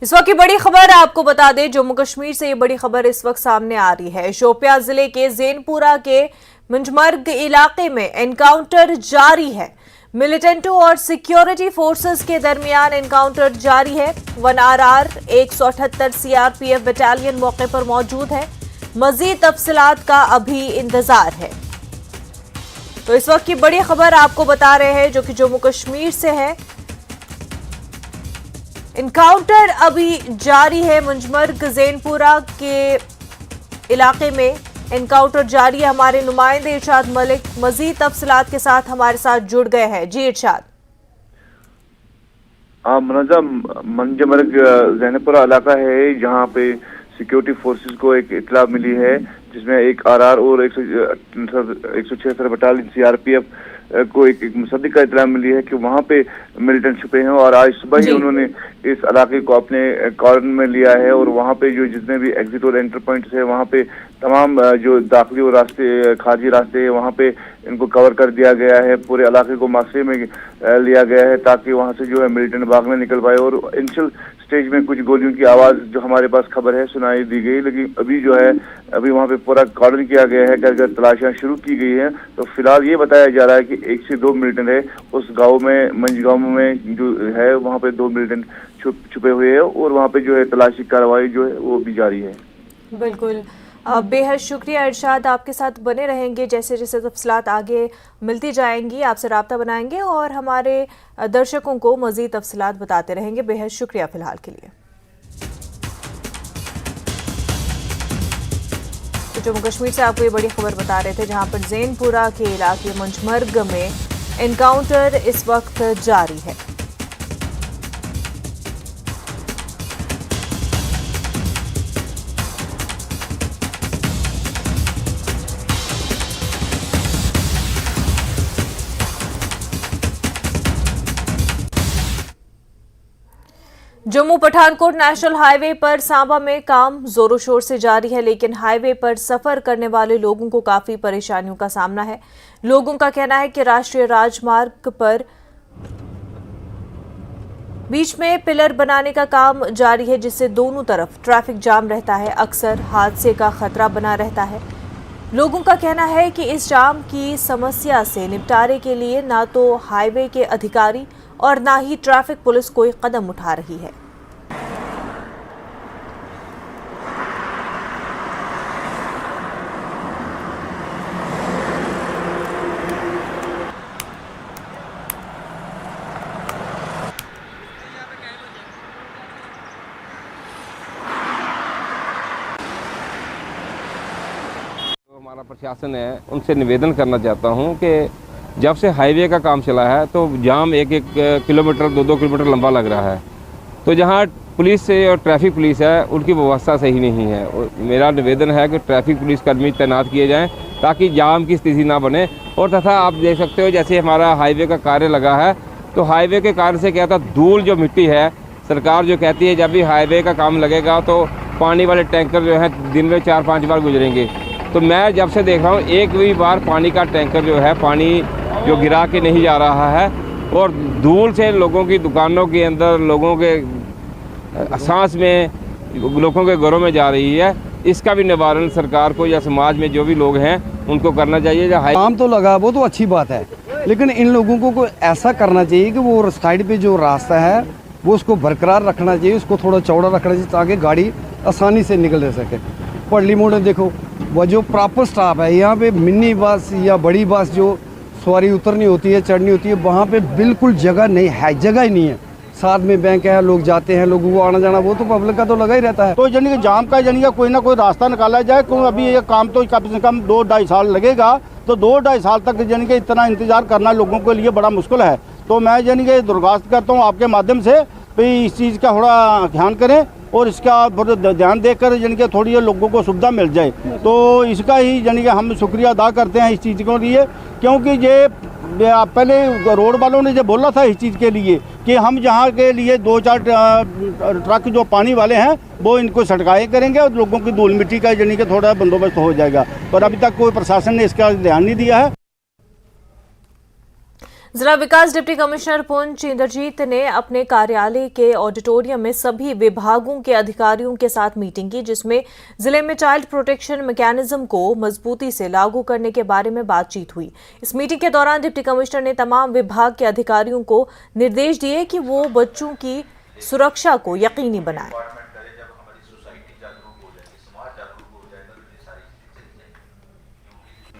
इस वक्त की बड़ी खबर आपको बता दें, जम्मू कश्मीर से ये बड़ी खबर इस वक्त सामने आ रही है। शोपियां जिले के ज़ैनपुरा के मुंजमर्ग इलाके में एनकाउंटर जारी है। मिलिटेंटों और सिक्योरिटी फोर्सेस के दरमियान एनकाउंटर जारी है। 1RR 178 CRPF बटालियन मौके पर मौजूद है। मजीद तफसीलात का अभी इंतजार है। तो इस वक्त की बड़ी खबर आपको बता रहे हैं जो कि जम्मू कश्मीर से है। इनकाउंटर अभी जारी है। मुंजमर्ग ज़ैनपुरा के इलाके में इनकाउंटर जारी है। हमारे नुमाइंदे इरशाद मलिक मजीद तफसीलात के साथ हमारे साथ जुड़ गए हैं। जी इरशाद। मुंजमर्ग ज़ैनपुरा इलाका है जहां पे सिक्योरिटी फोर्सेस को एक इत्तला मिली है जिसमें एक RR और 176 बटालियन CRPF को एक मुसद्दिक का इत्तला मिली है कि वहां पे मिलिटेंट छुपे हैं और आज सुबह ही उन्होंने इस इलाके को अपने कॉर्डन में लिया है और वहां पे जो जितने भी एग्जिट और एंटर पॉइंट्स है वहां पे तमाम जो दाखिली और रास्ते खारजी रास्ते है वहां पे इनको कवर कर दिया गया है। पूरे इलाके को मास्के में लिया गया है ताकि वहां से जो है मिलिटेंट भागने निकल पाए। और इनिशियल स्टेज में कुछ गोलियों की आवाज जो हमारे पास खबर है सुनाई दी गई, लेकिन अभी जो है अभी वहां पे पूरा कॉर्डन किया गया है, कर तलाशियां शुरू की गई है। तो फिलहाल ये बताया जा रहा है कि 1 से 2 मिलिटेंट है उस गांव में, मंजगांव में जो है वहां पे 2 मिलिटेंट छुपे हुए हैं और वहां पे जो है तलाशी कार्रवाई जो है वो भी जारी है। बिल्कुल, बेहद शुक्रिया इरशाद। आपके साथ बने रहेंगे, जैसे जैसे तफसीलात आगे मिलती जाएंगी आपसे रब्ता बनाएंगे और हमारे दर्शकों को मजीद तफसीलात बताते रहेंगे। बेहद शुक्रिया फिलहाल के लिए। तो जम्मू कश्मीर से आपको ये बड़ी खबर बता रहे थे जहां पर ज़ैनपुरा के इलाके मुंजमर्ग में एनकाउंटर इस वक्त जारी है। जम्मू पठानकोट नेशनल हाईवे पर सांबा में काम जोरों शोर से जारी है, लेकिन हाईवे पर सफर करने वाले लोगों को काफी परेशानियों का सामना है। लोगों का कहना है कि राष्ट्रीय राजमार्ग पर बीच में पिलर बनाने का काम जारी है जिससे दोनों तरफ ट्रैफिक जाम रहता है। अक्सर हादसे का खतरा बना रहता है। लोगों का कहना है कि इस जाम की समस्या से निपटारे के लिए ना तो हाईवे के अधिकारी और ना ही ट्रैफिक पुलिस कोई कदम उठा रही है। हमारा प्रशासन है उनसे निवेदन करना चाहता हूं कि जब से हाईवे का काम चला है तो जाम 1-1 किलोमीटर 2-2 किलोमीटर लंबा लग रहा है। तो जहां पुलिस से और ट्रैफिक पुलिस है उनकी व्यवस्था सही नहीं है। और मेरा निवेदन है कि ट्रैफिक पुलिस कर्मी तैनात किए जाएं ताकि जाम की स्थिति ना बने। और तथा आप देख सकते हो जैसे हमारा हाईवे का कार्य लगा है तो हाईवे के कार्य से क्या था, धूल जो मिट्टी है, सरकार जो कहती है जब भी हाईवे का काम लगेगा तो पानी वाले टैंकर जो है दिन में 4-5 बार गुजरेंगे। तो मैं जब से देख रहा हूँ एक भी बार पानी का टैंकर जो है पानी जो गिरा के नहीं जा रहा है और धूल से लोगों की दुकानों के अंदर, लोगों के सांस में, लोगों के घरों में जा रही है। इसका भी निवारण सरकार को या समाज में जो भी लोग हैं उनको करना चाहिए। काम तो लगा वो तो अच्छी बात है, लेकिन इन लोगों को ऐसा करना चाहिए कि वो साइड पे जो रास्ता है वो उसको बरकरार रखना चाहिए, उसको थोड़ा चौड़ा रखना चाहिए ताकि गाड़ी आसानी से निकल सके। पड़ली मोड़ में देखो वह जो प्रॉपर स्टाफ है, यहाँ पे मिनी बस या बड़ी बस जो सवारी उतरनी होती है, चढ़नी होती है, वहाँ पे बिल्कुल जगह नहीं है, जगह ही नहीं है। साथ में बैंक है, लोग जाते हैं, लोगों को आना जाना वो तो पब्लिक का तो लगा ही रहता है। तो यानी कि जाम का यानी कि कोई ना कोई रास्ता निकाला जाए। क्यों अभी ये काम तो कम से कम 2-2.5 साल लगेगा, तो 2-2.5 साल तक यानी कि इतना इंतजार करना लोगों के लिए बड़ा मुश्किल है। तो मैं यानी कि दरख्वास्त करता हूँ आपके माध्यम से भाई इस चीज़ का थोड़ा ध्यान करें और इसका ध्यान देकर यानी कि थोड़ी लोगों को सुविधा मिल जाए। तो इसका ही यानी कि हम शुक्रिया अदा करते हैं इस चीज़ के लिए, क्योंकि ये पहले रोड वालों ने जो बोला था इस चीज़ के लिए कि हम यहाँ के लिए 2-4 ट्रक जो पानी वाले हैं वो इनको सटकाए करेंगे और लोगों की धूल मिट्टी का यानी कि थोड़ा बंदोबस्त हो जाएगा, पर अभी तक कोई प्रशासन ने इसका ध्यान नहीं दिया है। जिला विकास डिप्टी कमिश्नर पुंछ इंद्रजीत ने अपने कार्यालय के ऑडिटोरियम में सभी विभागों के अधिकारियों के साथ मीटिंग की, जिसमें जिले में चाइल्ड प्रोटेक्शन मैकेनिज्म को मजबूती से लागू करने के बारे में बातचीत हुई। इस मीटिंग के दौरान डिप्टी कमिश्नर ने तमाम विभाग के अधिकारियों को निर्देश दिए कि वो बच्चों की सुरक्षा को यकीनी बनाएं।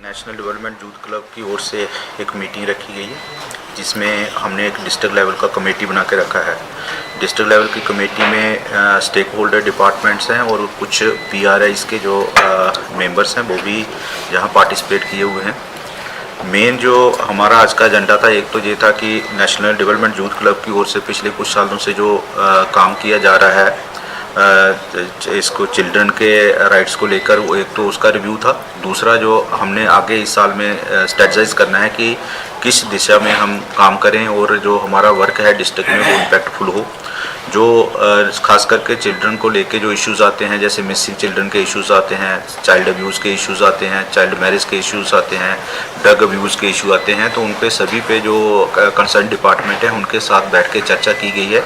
नेशनल डेवलपमेंट यूथ क्लब की ओर से एक मीटिंग रखी गई है, जिसमें हमने एक डिस्ट्रिक्ट लेवल का कमेटी बना के रखा है। डिस्ट्रिक्ट लेवल की कमेटी में स्टेक होल्डर डिपार्टमेंट्स हैं और कुछ PRIs के जो मेंबर्स हैं वो भी यहाँ पार्टिसिपेट किए हुए हैं। मेन जो हमारा आज का एजेंडा था, एक तो ये था कि नेशनल डेवलपमेंट यूथ क्लब की ओर से पिछले कुछ सालों से जो काम किया जा रहा है इसको चिल्ड्रन के राइट्स को लेकर, वो एक तो उसका रिव्यू था। दूसरा जो हमने आगे इस साल में स्ट्रेटजाइज करना है कि किस दिशा में हम काम करें और जो हमारा वर्क है डिस्ट्रिक्ट में वो इम्पैक्टफुल हो। जो खास करके चिल्ड्रन को लेके जो इश्यूज़ आते हैं, जैसे मिसिंग चिल्ड्रन के इश्यूज़ आते हैं, चाइल्ड अब्यूज़ के इश्यूज़ आते हैं, चाइल्ड मैरिज के इश्यूज़ आते हैं, ड्रग अब्यूज़ के इशू आते हैं, तो उन पे सभी पे जो कंसर्न डिपार्टमेंट है उनके साथ बैठ के चर्चा की गई है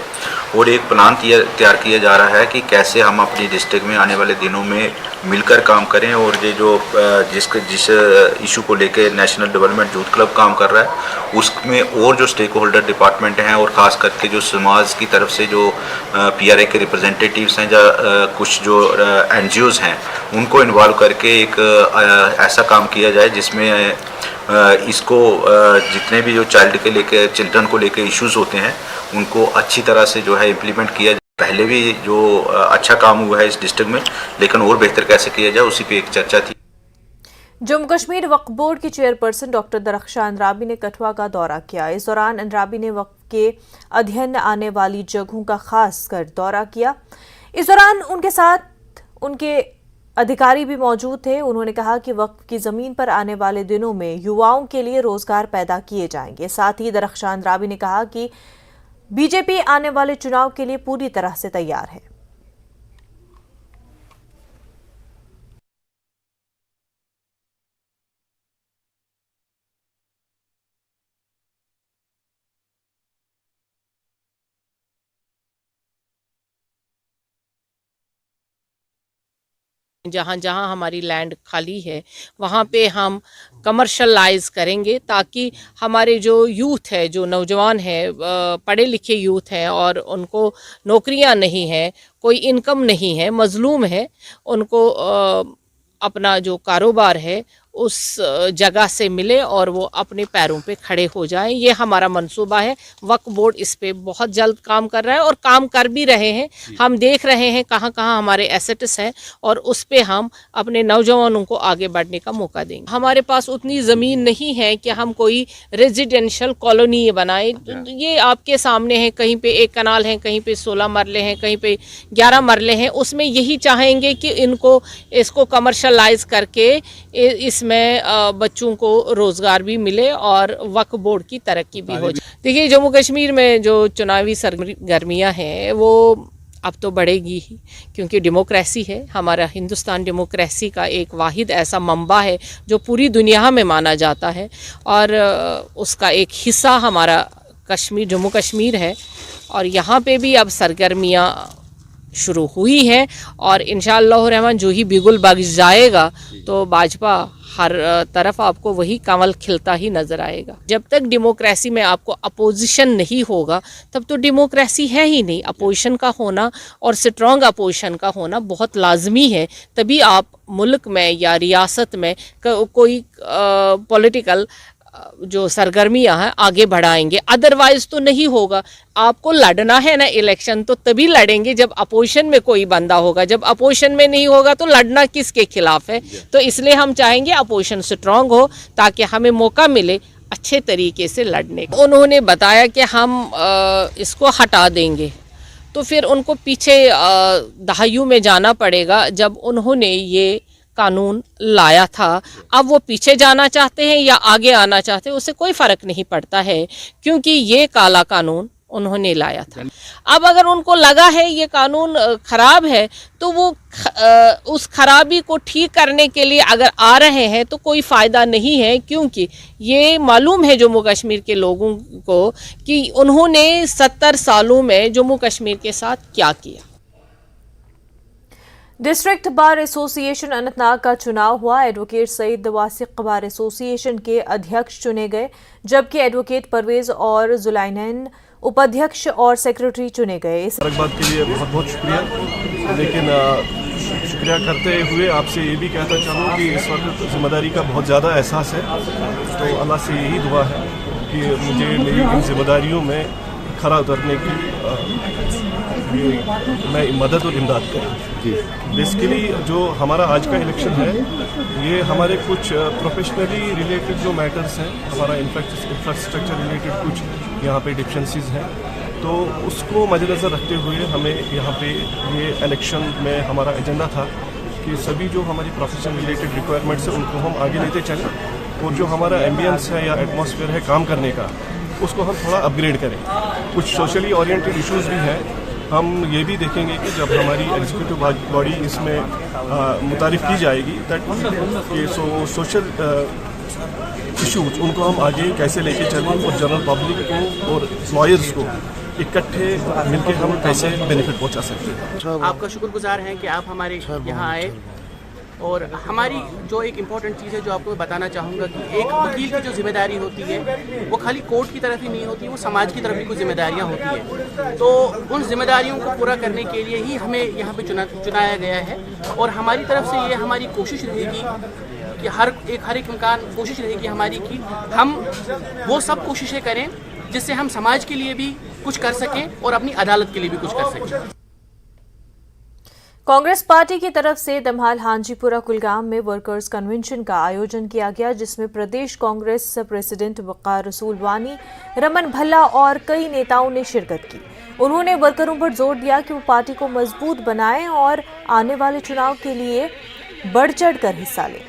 और एक प्लान तैयार किया जा रहा है कि कैसे हम अपनी डिस्ट्रिक्ट में आने वाले दिनों में मिलकर काम करें। और ये जो जिस इशू को लेके नेशनल डेवलपमेंट यूथ क्लब काम कर रहा है उसमें और जो स्टेक होल्डर डिपार्टमेंट हैं और ख़ास करके जो समाज की तरफ से जो PRI के रिप्रेजेंटेटिव्स हैं या कुछ जो NGOs हैं उनको इन्वॉल्व करके एक ऐसा काम किया जाए जिसमें इसको जितने भी जो चिल्ड्रन को लेके इश्यूज होते हैं उनको अच्छी तरह से जो है इम्प्लीमेंट किया जाए। पहले भी जो अच्छा काम हुआ है इस डिस्ट्रिक्ट में, लेकिन और बेहतर कैसे किया जाए उसी पे एक चर्चा थी। जम्मू कश्मीर वक्फ बोर्ड की चेयरपर्सन डॉक्टर दरख्शां अंद्राबी ने कठुआ का दौरा किया। इस दौरान अंद्राबी ने वक्फ के अध्ययन आने वाली जगहों का खास कर दौरा किया। इस दौरान उनके साथ उनके अधिकारी भी मौजूद थे। उन्होंने कहा कि वक्फ की जमीन पर आने वाले दिनों में युवाओं के लिए रोजगार पैदा किए जाएंगे। साथ ही दरख्शां अंद्राबी ने कहा कि बीजेपी आने वाले चुनाव के लिए पूरी तरह से तैयार है। जहाँ जहाँ हमारी लैंड खाली है वहाँ पे हम कमर्शलाइज करेंगे, ताकि हमारे जो यूथ है, जो नौजवान है, पढ़े लिखे यूथ हैं और उनको नौकरियाँ नहीं हैं, कोई इनकम नहीं है, मजलूम है, उनको अपना जो कारोबार है उस जगह से मिले और वो अपने पैरों पे खड़े हो जाएं। ये हमारा मंसूबा है। वक्फ बोर्ड इस पे बहुत जल्द काम कर रहा है और काम कर भी रहे हैं। हम देख रहे हैं कहाँ कहाँ हमारे एसेट्स हैं और उस पे हम अपने नौजवानों को आगे बढ़ने का मौका देंगे। हमारे पास उतनी ज़मीन नहीं है कि हम कोई रेजिडेंशियल कॉलोनी बनाएं। ये आपके सामने है, कहीं पे 1 कनाल है, कहीं पे 16 मरले हैं, कहीं पे 11 मरले हैं। उसमें यही चाहेंगे कि इसको कमर्शलाइज करके इसमें बच्चों को रोजगार भी मिले और वक्फ बोर्ड की तरक्की भी हो जाए। देखिए, जम्मू कश्मीर में जो चुनावी सरगर्मियां हैं वो अब तो बढ़ेगी ही, क्योंकि डेमोक्रेसी है। हमारा हिंदुस्तान डेमोक्रेसी का एक वाहिद ऐसा मंबा है जो पूरी दुनिया में माना जाता है और उसका एक हिस्सा हमारा जम्मू कश्मीर है। और यहाँ पे भी अब सरगर्मियाँ शुरू हुई हैं और इंशाअल्लाह रहमान जो ही बिगुल बग जाएगा तो भाजपा हर तरफ आपको वही कमल खिलता ही नज़र आएगा। जब तक डेमोक्रेसी में आपको अपोजिशन नहीं होगा तब तो डेमोक्रेसी है ही नहीं। अपोजिशन का होना और स्ट्रॉन्ग अपोजिशन का होना बहुत लाजमी है, तभी आप मुल्क में या रियासत में कोई पॉलिटिकल जो सरगर्मियां हैं आगे बढ़ाएंगे। अदरवाइज तो नहीं होगा। आपको लड़ना है ना इलेक्शन, तो तभी लड़ेंगे जब अपोजिशन में कोई बंदा होगा। जब अपोजिशन में नहीं होगा तो लड़ना किसके खिलाफ है? तो इसलिए हम चाहेंगे अपोजिशन स्ट्रांग हो ताकि हमें मौका मिले अच्छे तरीके से लड़ने का। उन्होंने बताया कि हम इसको हटा देंगे, तो फिर उनको पीछे दहाइयों में जाना पड़ेगा जब उन्होंने ये कानून लाया था। अब वो पीछे जाना चाहते हैं या आगे आना चाहते हैं, उससे कोई फ़र्क नहीं पड़ता है, क्योंकि ये काला कानून उन्होंने लाया था। अब अगर उनको लगा है ये कानून खराब है तो वो उस खराबी को ठीक करने के लिए अगर आ रहे हैं तो कोई फ़ायदा नहीं है, क्योंकि ये मालूम है जम्मू कश्मीर के लोगों को कि उन्होंने 70 सालों में जम्मू कश्मीर के साथ क्या किया। डिस्ट्रिक्ट बार एसोसिएशन अनंतनाग का चुनाव हुआ। एडवोकेट सईद वासिक बार एसोसिएशन के अध्यक्ष चुने गए, जबकि एडवोकेट परवेज और जुलाइनैन उपाध्यक्ष और सेक्रेटरी चुने गए। इस बात के लिए बहुत बहुत शुक्रिया, लेकिन शुक्रिया करते हुए आपसे ये भी कहना चाहूँ कि इस वक्त जिम्मेदारी का बहुत ज़्यादा एहसास है, तो अल्लाह से यही दुआ है कि मुझे मेरी इन जिम्मेदारियों में खरा उतरने की मैं मदद और इमदाद करें। बेसिकली जो हमारा आज का इलेक्शन है ये हमारे कुछ प्रोफेशनली रिलेटेड जो मैटर्स हैं, हमारा इंफ्रास्ट्रक्चर रिलेटेड कुछ यहाँ पे डिफिशेंसीज हैं, तो उसको मद्देनज़र रखते हुए हमें यहाँ पे ये इलेक्शन में हमारा एजेंडा था कि सभी जो हमारी प्रोफेशन रिलेटेड रिक्वायरमेंट्स हैं उनको हम आगे लेते चलें, और जो हमारा एम्बियंस है या एटमॉस्फेयर है काम करने का उसको हम थोड़ा अपग्रेड करें। कुछ सोशली ओरिएंटेड इश्यूज भी हैं, हम ये भी देखेंगे कि जब हमारी एग्जीक्यूटिव बॉडी इसमें मुतारिफ की जाएगी दैट ये सोशल इश्यूज उनको हम आगे कैसे लेके चलें और जनरल पब्लिक को और लॉयर्स को इकट्ठे मिलकर हम कैसे बेनिफिट पहुंचा सकते हैं। आपका शुक्रगुजार हैं कि आप हमारे यहाँ आए, और हमारी जो एक इम्पॉर्टेंट चीज़ है जो आपको मैं बताना चाहूँगा कि एक वकील की जो जिम्मेदारी होती है वो खाली कोर्ट की तरफ ही नहीं होती, वो समाज की तरफ भी कुछ जिम्मेदारियाँ होती है। तो उन जिम्मेदारियों को पूरा करने के लिए ही हमें यहाँ पे चुनाया गया है, और हमारी तरफ से ये हमारी कोशिश रहेगी कि हर एक इम्कान कोशिश रहेगी हमारी कि हम वो सब कोशिशें करें जिससे हम समाज के लिए भी कुछ कर सकें और अपनी अदालत के लिए भी कुछ कर सकें। कांग्रेस पार्टी की तरफ से दमहाल हांजीपुरा कुलगाम में वर्कर्स कन्वेंशन का आयोजन किया गया, जिसमें प्रदेश कांग्रेस प्रेसिडेंट वक़ार रसूल वानी, रमन भल्ला और कई नेताओं ने शिरकत की। उन्होंने वर्करों पर जोर दिया कि वो पार्टी को मजबूत बनाएं और आने वाले चुनाव के लिए बढ़ चढ़कर हिस्सा लें।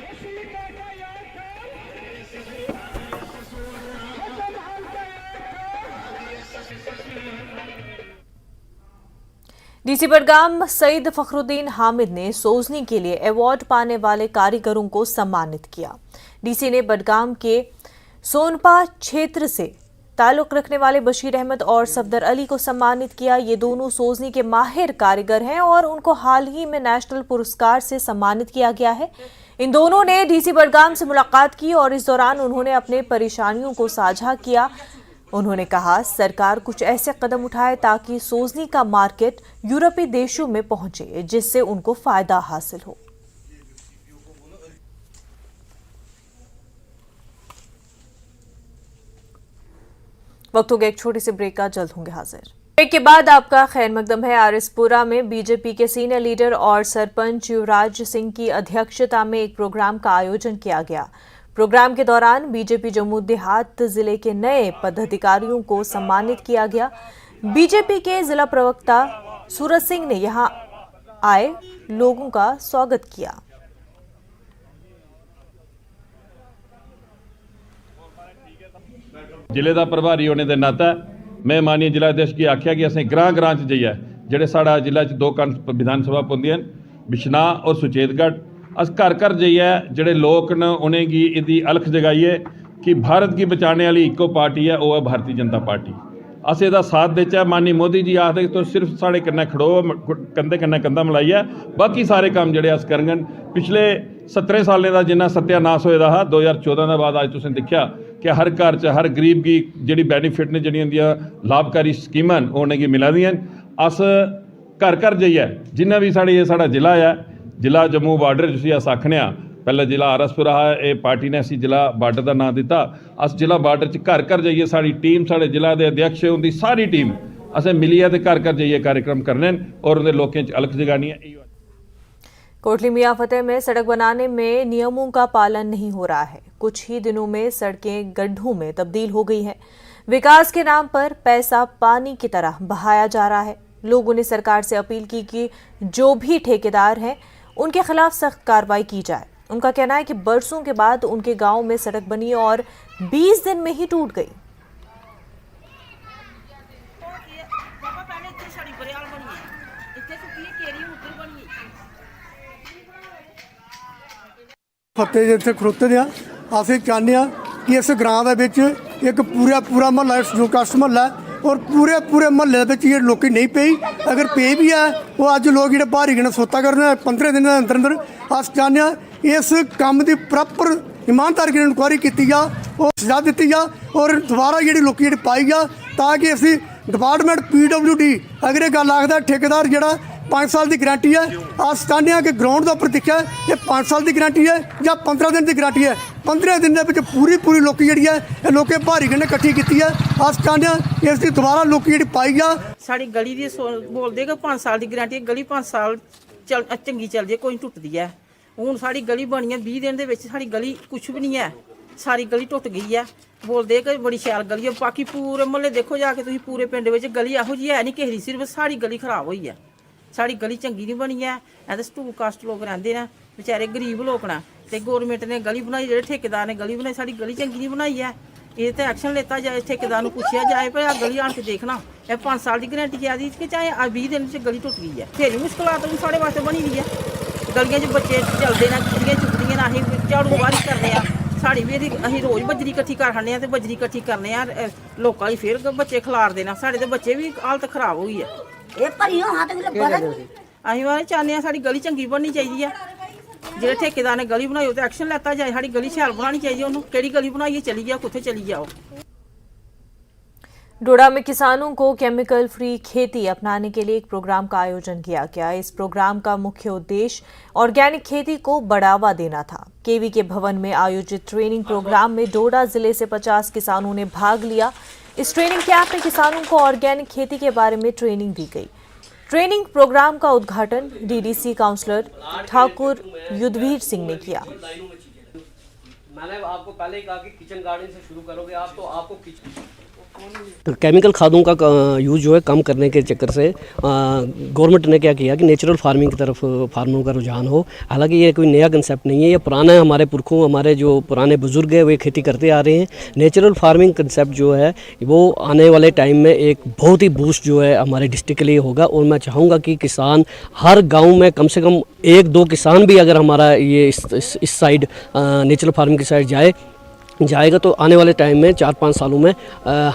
डीसी बडगाम सईद फखरुद्दीन हामिद ने सोजनी के लिए अवार्ड पाने वाले कारीगरों को सम्मानित किया। डीसी ने बडगाम के सोनपा क्षेत्र से ताल्लुक रखने वाले बशीर अहमद और सफदर अली को सम्मानित किया। ये दोनों सोजनी के माहिर कारीगर हैं और उनको हाल ही में नेशनल पुरस्कार से सम्मानित किया गया है। इन दोनों ने डीसी बडगाम से मुलाकात की और इस दौरान उन्होंने अपने परेशानियों को साझा किया। उन्होंने कहा सरकार कुछ ऐसे कदम उठाए ताकि सोजनी का मार्केट यूरोपीय देशों में पहुंचे, जिससे उनको फायदा हासिल हो। वक्त हो गया एक छोटी सी ब्रेक का, जल्द होंगे हाजिर। ब्रेक के बाद आपका खैर मकदम है। आरएसपुरा में बीजेपी के सीनियर लीडर और सरपंच युवराज सिंह की अध्यक्षता में एक प्रोग्राम का आयोजन किया गया। प्रोग्राम के दौरान बीजेपी जम्मू देहात जिले के नए पदाधिकारियों को सम्मानित किया गया। बीजेपी के जिला प्रवक्ता सूरज सिंह ने यहां आए लोगों का स्वागत किया। जिले का प्रभारी होने के नाते मैं माननीय जिला अध्यक्ष की आख्या कि असें ग्रां ग्रां च जाइए जेडे साडा जिला च दो विधान सभा पौंदियां बिश्नाह और सुचेतगढ़, अस घर घर जाइए जेडे लोग न उन्हें गी इहदी अलख जगाइए कि भारत की बचाने वाली इको पार्टी है, वो है भारतीय जनता पार्टी। अस इहदा साथ देचै। माननीय मोदी जी आखदे तो सिर्फ साढ़े कन्नै खड़ो, कंधे कन्नै कंधा मिलाइयै बाकी सारे काम जेडे अस करङन। पिछले 17 सालें दा जिन्ना सत्यानाश होए दा हा 2014 दे बाद अज तुसें दिक्खेआ कि हर घर च हर गरीब गी जेह्ड़ी बैनीफिट ने जेह्ड़ियां उंदियां लाभकारी स्कीमां न उ'नेंगी मिला दियां न। अस घर घर जाइयै जिन्ना भी साढ़ा जिला है, जिला जम्मू बार्डर जिसी अस आखने आं, पहले जिला आरएसपुरा हा, ये पार्टी ने असी जिला बार्डर का नाम दिता। अस जिला बार्डर च घर घर जाइए साड़ी टीम, साढ़े जिला के अध्यक्ष उनकी सारी टीम असें मिलियै ते घर घर जाइए कार्यक्रम करने और उन्हें लोकें च अलख जगानी है। कोटली मियां फतेह में सड़क बनाने में नियमों का पालन नहीं हो रहा है। कुछ ही दिनों में सड़कें गड्ढों में तब्दील हो गई है। विकास के नाम पर पैसा पानी की तरह बहाया जा रहा है। लोगों ने सरकार से अपील की कि जो भी ठेकेदार हैं उनके खिलाफ सख्त कार्रवाई की जाए। उनका कहना है कि बरसों के बाद उनके गांव में सड़क बनी और 20 दिन में ही टूट गई। ਫਤਿਹ ਜਿੱਥੇ ਖੜੋਤੇ ਆ ਅਸੀਂ ਚਾਹੁੰਦੇ ਆ ਕਿ ਇਸ ਗ੍ਰਾਂ ਦੇ ਵਿੱਚ ਇੱਕ ਪੂਰਾ ਮਹੱਲਾ ਜੋ ਕਸਟ ਮਹੱਲਾ ਔਰ ਪੂਰੇ ਮਹੱਲੇ ਦੇ ਵਿੱਚ ਜਿਹੜੇ ਲੋਕੀ ਨਹੀਂ ਪਈ ਅਗਰ ਪੇ ਵੀ ਹੈ ਉਹ ਅੱਜ ਲੋਕ ਜਿਹੜੇ ਬਾਹਰ ਹੀ ਸੋਤਾ ਕਰਦੇ 15 ਦਿਨਾਂ ਦੇ ਅੰਦਰ ਅਸੀਂ ਚਾਹੁੰਦੇ ਆ ਇਸ ਕੰਮ ਦੀ ਪ੍ਰੋਪਰ ईमानदारी की इंक्वायरी की जा और सजा दी जा और दोबारा जी लोग पाई जा ताकि असी डिपार्टमेंट PWD अगर ये गल आखदा ठेकेदार जोड़ा 5 साल की गारंटी है अस चाहते हैं कि ग्राउंड के उपर दिखा ये 5 साल की गारंटी है या 15 दिन की गारंटी है 15 दिन के पूरी लोग जी है लोग भारी गन्ने इकट्ठी की है अस चाहते हैं इसकी दोबारा लोग जी पाई जा साड़ी गली की बोलते कि 5 साल की गारंटी गली 5 साल चंगी चलती है कोई टुटती है हूँ साड़ी गली बनी है 20 दिन के साड़ी गली कुछ भी नहीं है सारी गली टुट गई है बोलते कि बड़ी शैल गली है बाकी पूरे महल्ले देखो जाके तुम पूरे पिंड में गली यहो जी है नहीं किसी सिर्फ साड़ी गली खराब हुई है साड़ी गली चंगी नहीं बनी है तो स्टूल कास्ट लोग रहते हैं बेचारे गरीब लोग ना तो गौरमेंट ने गली बनाई जो ठेकेदार ने गली बनाई साड़ी गली चंगी नहीं बनाई है ये तो एक्शन लेता जाए ठेकेदार को पूछा जाए भाई आ गली आन के देखना यह 5 साल की गारंटी आ दी कि चाहे 20 दिन से गली टुट गई है फिर मुश्किल साढ़े वास्ते बनी हुई है गलियां बच्चे चलते हैं कुड़ियाँ चुकदियाँ ना अं झाड़ू बारी करने साड़ी भी अं रोज़ बजरी इकट्ठी कर खाने तो बजरी इकट्ठी करने लोगों की फिर बच्चे खिलार देना साढ़े तो बच्चे भी हालत खराब हुई है अं वाले चाहते हैं साड़ी गली चंगी बननी चाहिए है जो ठेकेदार ने गली बनाई तो एक्शन लेता जाए साड़ी गली शैल बनानी चाहिए उन्होंने केड़ी गली बनाइए चली जाओ कुत्थे चली जाओ। डोडा में किसानों को केमिकल फ्री खेती अपनाने के लिए एक प्रोग्राम का आयोजन किया गया। इस प्रोग्राम का मुख्य उद्देश्य ऑर्गेनिक खेती को बढ़ावा देना था। केवी के भवन में आयोजित ट्रेनिंग प्रोग्राम में डोडा जिले से 50 किसानों ने भाग लिया। इस ट्रेनिंग कैंप में किसानों को ऑर्गेनिक खेती के बारे में ट्रेनिंग दी गई। ट्रेनिंग प्रोग्राम का उद्घाटन DDC काउंसलर ठाकुर युद्धवीर सिंह ने किया। मैंने आपको पहले ही कहा कि किचन गार्डन से शुरू करोगे आप तो आपको तो केमिकल खादों का यूज़ जो है कम करने के चक्कर से गवर्नमेंट ने क्या किया कि नेचुरल फार्मिंग की तरफ फार्मरों का रुझान हो। हालांकि ये कोई नया कंसेप्ट नहीं है, ये पुराना है। हमारे पुरखों हमारे जो पुराने बुजुर्ग हैं वे खेती करते आ रहे हैं। नेचुरल फार्मिंग कंसेप्ट जो है वो आने वाले टाइम में एक बहुत ही बूस्ट जो है हमारे डिस्ट्रिक्ट के लिए होगा। और मैं चाहूँगा कि किसान हर गाँव में कम से कम 1-2 किसान भी अगर हमारा ये इस साइड नेचुरल फार्मिंग की साइड जाएगा तो आने वाले टाइम में 4-5 सालों में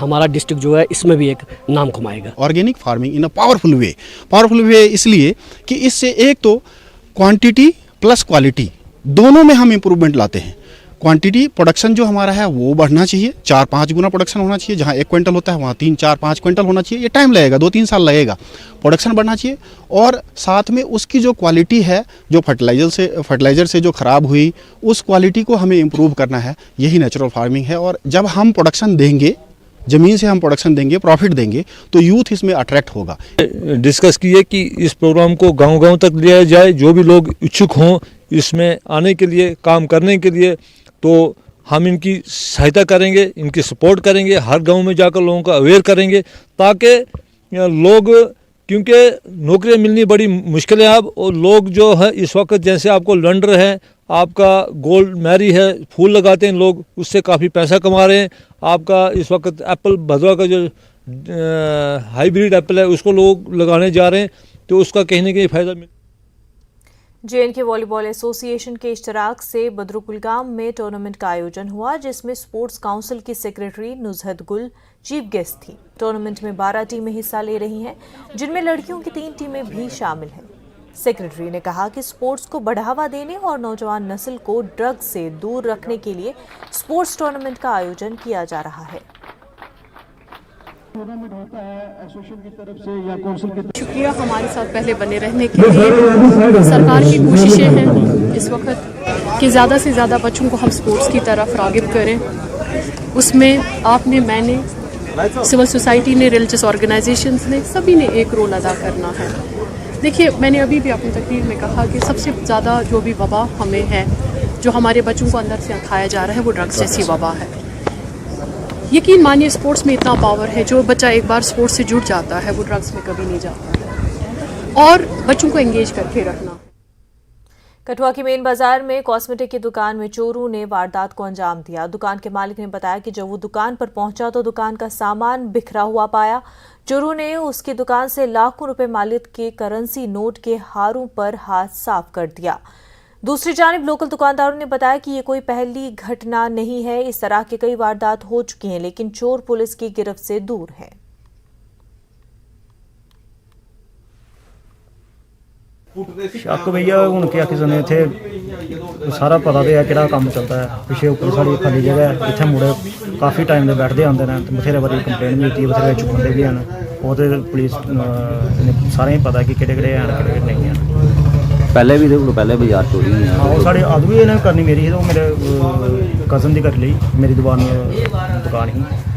हमारा डिस्ट्रिक्ट जो है इसमें भी एक नाम कमाएगा। Organic farming in a powerful वे इसलिए कि इससे एक तो क्वांटिटी प्लस क्वालिटी दोनों में हम इम्प्रूवमेंट लाते हैं। क्वांटिटी प्रोडक्शन जो हमारा है वो बढ़ना चाहिए, 4-5 गुना प्रोडक्शन होना चाहिए। जहाँ 1 क्विंटल होता है वहाँ 3-4-5 क्विंटल होना चाहिए। ये टाइम लगेगा, 2-3 साल लगेगा। प्रोडक्शन बढ़ना चाहिए और साथ में उसकी जो क्वालिटी है जो फर्टिलाइज़र से जो ख़राब हुई उस क्वालिटी को हमें इम्प्रूव करना है। यही नेचुरल फार्मिंग है। और जब हम प्रोडक्शन देंगे, ज़मीन से हम प्रोडक्शन देंगे, प्रॉफिट देंगे तो यूथ इसमें अट्रैक्ट होगा। डिस्कस किए कि इस प्रोग्राम को गांव-गांव तक लिया जाए। जो भी लोग इच्छुक हों इसमें आने के लिए, काम करने के लिए, तो हम इनकी सहायता करेंगे, इनकी सपोर्ट करेंगे। हर गांव में जाकर लोगों को अवेयर करेंगे ताकि लोग, क्योंकि नौकरियां मिलनी बड़ी मुश्किल है अब। और लोग जो है इस वक्त जैसे आपको लंडर है, आपका गोल्ड मैरी है, फूल लगाते हैं लोग, उससे काफ़ी पैसा कमा रहे हैं। आपका इस वक्त एप्पल भदवा का जो हाइब्रिड एप्पल है उसको लोग लगाने जा रहे हैं, तो उसका कहीं ना कहीं फ़ायदा मिल। JNK वॉलीबॉल एसोसिएशन के इश्तराक से बदरुकुलगाम में टूर्नामेंट का आयोजन हुआ जिसमें स्पोर्ट्स काउंसिल की सेक्रेटरी नुजहत गुल चीफ गेस्ट थी। टूर्नामेंट में 12 टीमें हिस्सा ले रही हैं जिनमें लड़कियों की 3 टीमें भी शामिल हैं। सेक्रेटरी ने कहा कि स्पोर्ट्स को बढ़ावा देने और नौजवान नस्ल को ड्रग्स से दूर रखने के लिए स्पोर्ट्स टूर्नामेंट का आयोजन किया जा रहा है। टूर्नामेंट होता है एसोसिएशन की तरफ से या काउंसिल की तरफ से। शुक्रिया हमारे साथ पहले बने रहने के लिए। सरकार की कोशिशें हैं इस वक्त कि ज़्यादा से ज़्यादा बच्चों को हम स्पोर्ट्स की तरफ रागिब करें। उसमें आपने, मैंने, सिविल सोसाइटी ने, रिलीजियस ऑर्गेनाइजेशंस ने, सभी ने एक रोल अदा करना है। देखिए, मैंने अभी भी अपनी तकरीर में कहा कि सबसे ज़्यादा जो भी वबा हमें है, जो हमारे बच्चों को अंदर से खाया जा रहा है, वो ड्रग्स जैसी वबा है। यकीन मानिए स्पोर्ट्स में इतना पावर है, जो बच्चा एक बार स्पोर्ट्स से जुड़ जाता है वो ड्रग्स में कभी नहीं जाता है। और बच्चों को एंगेज करके रखना। कठुआ की मेन बाजार में कॉस्मेटिक की दुकान में चोरों ने वारदात को अंजाम दिया। दुकान के मालिक ने बताया कि जब वो दुकान पर पहुंचा तो दुकान का सामान बिखरा हुआ पाया। चोरों ने उसकी दुकान से लाखों रुपए मालिक के करेंसी नोट के हारों पर हाथ साफ कर दिया। दूसरी जानिब लोकल दुकानदारों ने बताया कि ये कोई पहली घटना नहीं है, इस तरह की कई वारदात हो चुकी हैं, लेकिन चोर पुलिस की गिरफ्त से दूर है। शक भैया हूँ क्या किसी ने इतने सारा पता तो है कि काम चलता है। पिछले उपर साड़ी खाली जगह है, इतने मुड़े काफ़ी टाइम के बैठते आते हैं, बथेरे बारी कंप्लेन भी की, बथेरे चुकते भी हैं। वो तो पुलिस सारे ही पता है कि किहड़े हैं किहड़े नहीं हैं। पहले भी पहले बाजार चोरी हाँ साढ़े अदू भी इन्हें करनी मेरी तो मेरे कज़न की कर ली, मेरी दुकान ही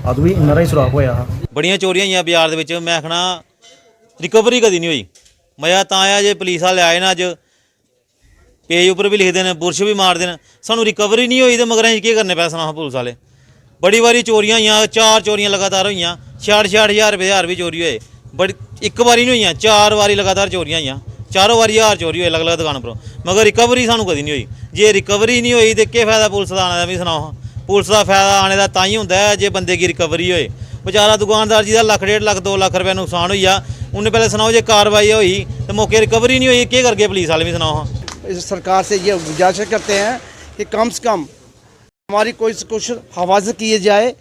अदू भी इन्ना ही सुराख होया। बड़ियां चोरियां होईयां बाजार दे विच, मैं आखना रिकवरी कदी नहीं हुई। मज़ा तां आया जे पुलिस वाले आए ना, अज पेज उपर भी लिखते हैं, बुरश भी मारते हैं, सानू रिकवरी नहीं हुई तो मगर असीं केह् करने पैसे सनाओ पुलिस वाले। बड़ी बारी चोरियां होईयां, 4 चोरियां लगातार होईयां, 66,000 रुपये हज़ार भी चोरी होए। बड़ी एक बारी नहीं होईयां, 4 बारी लगातार चोरियां होईयां, चारों बारी हज़ार चोरी होए अलग अलग दुकान पर, मगर रिकवरी सानू कदी नहीं हुई। जे रिकवरी नहीं हुई तो केह् फायदा पुलिस का आने का भी सनाओ। पुलिस का फायदा आने का तां ही होंदा है जे बंदे की रिकवरी होए। बेचारा दुकानदार जी का लाख 1.5 लाख 2 लाख रुपये नुकसान होई आ, उन्हें पहले सुनाओ जे कार्रवाई हुई तो मौके रिकवरी नहीं हुई, क्या करके पुलिस वाले भी सुनाओ। सरकार से ये गुजारिश करते हैं कि कम से कम हमारी कुछ हिफाजत की जाए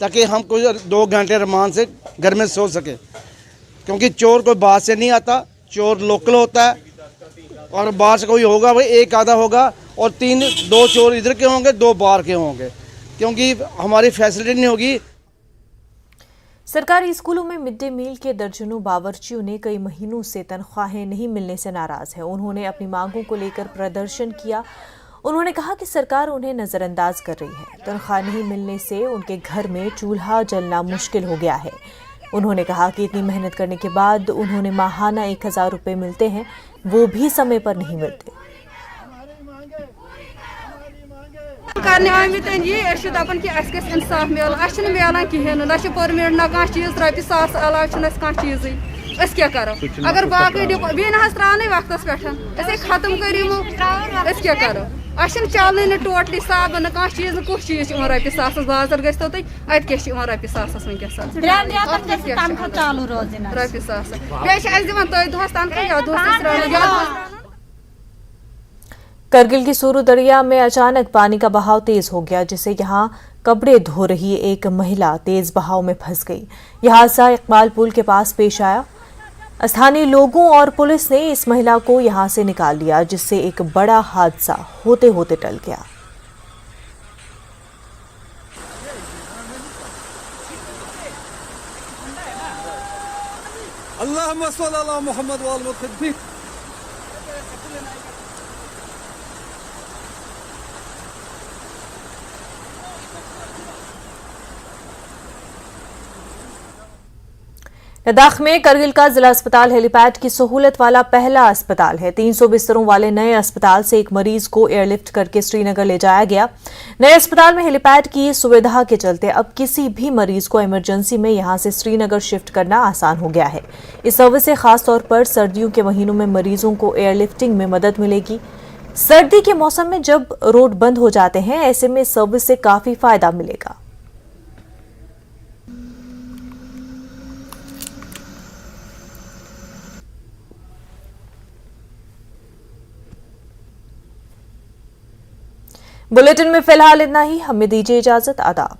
ताकि हम कुछ 2 घंटे रमान से घर में सो सके, क्योंकि चोर कोई बाहर से नहीं आता, चोर लोकल होता है और बाहर से कोई होगा भाई एक आधा होगा और 2 चोर इधर के होंगे 2 बाहर के होंगे, क्योंकि हमारी फैसिलिटी नहीं होगी। सरकारी स्कूलों में मिड डे मील के दर्जनों बावर्चियों ने कई महीनों से तनख्वाहें नहीं मिलने से नाराज हैं। उन्होंने अपनी मांगों को लेकर प्रदर्शन किया। उन्होंने कहा कि सरकार उन्हें नजरअंदाज कर रही है। तनख्वाह नहीं मिलने से उनके घर में चूल्हा जलना मुश्किल हो गया है। उन्होंने कहा कि इतनी मेहनत करने के बाद उन्होंने माहाना 1,000 रुपये मिलते हैं, वो भी समय पर नहीं मिलते। करने आमत ये दपान कि इंसाफ मिल मिलान कहें ना परमिट ना कह चीज़ ₹1,000 अलाव चीज़ क्या करो। अगर बाकी त्राने वक्त पे खत्म कर क्या करो, चलन टोटली साब न कह चीज़ कुछ चीज़ ₹1,000 बाजार गो तुम अत ₹1,000 वनकस ₹1,000 दिवान तुम दोस तनख्वाह। करगिल की सूरू दरिया में अचानक पानी का बहाव तेज हो गया, जिससे यहां कपड़े धो रही एक महिला तेज बहाव में फंस गई। यह हादसा इकबाल पुल के पास पेश आया। स्थानीय लोगों और पुलिस ने इस महिला को यहां से निकाल लिया, जिससे एक बड़ा हादसा होते होते टल गया। अल्लाहुम्मा सल्ली अला मुहम्मद व आल मुहम्मद। लद्दाख में करगिल का जिला अस्पताल हेलीपैड की सहूलत वाला पहला अस्पताल है। 300 बिस्तरों वाले नए अस्पताल से एक मरीज को एयरलिफ्ट करके श्रीनगर ले जाया गया। नए अस्पताल में हेलीपैड की सुविधा के चलते अब किसी भी मरीज को इमरजेंसी में यहां से श्रीनगर शिफ्ट करना आसान हो गया है। इस सर्विस से खासतौर पर सर्दियों के महीनों में मरीजों को एयरलिफ्टिंग में मदद मिलेगी। सर्दी के मौसम में जब रोड बंद हो जाते हैं, ऐसे में सर्विस से काफी फायदा मिलेगा। बुलेटिन में फिलहाल इतना ही। हमें दीजिए इजाजत। आदाब।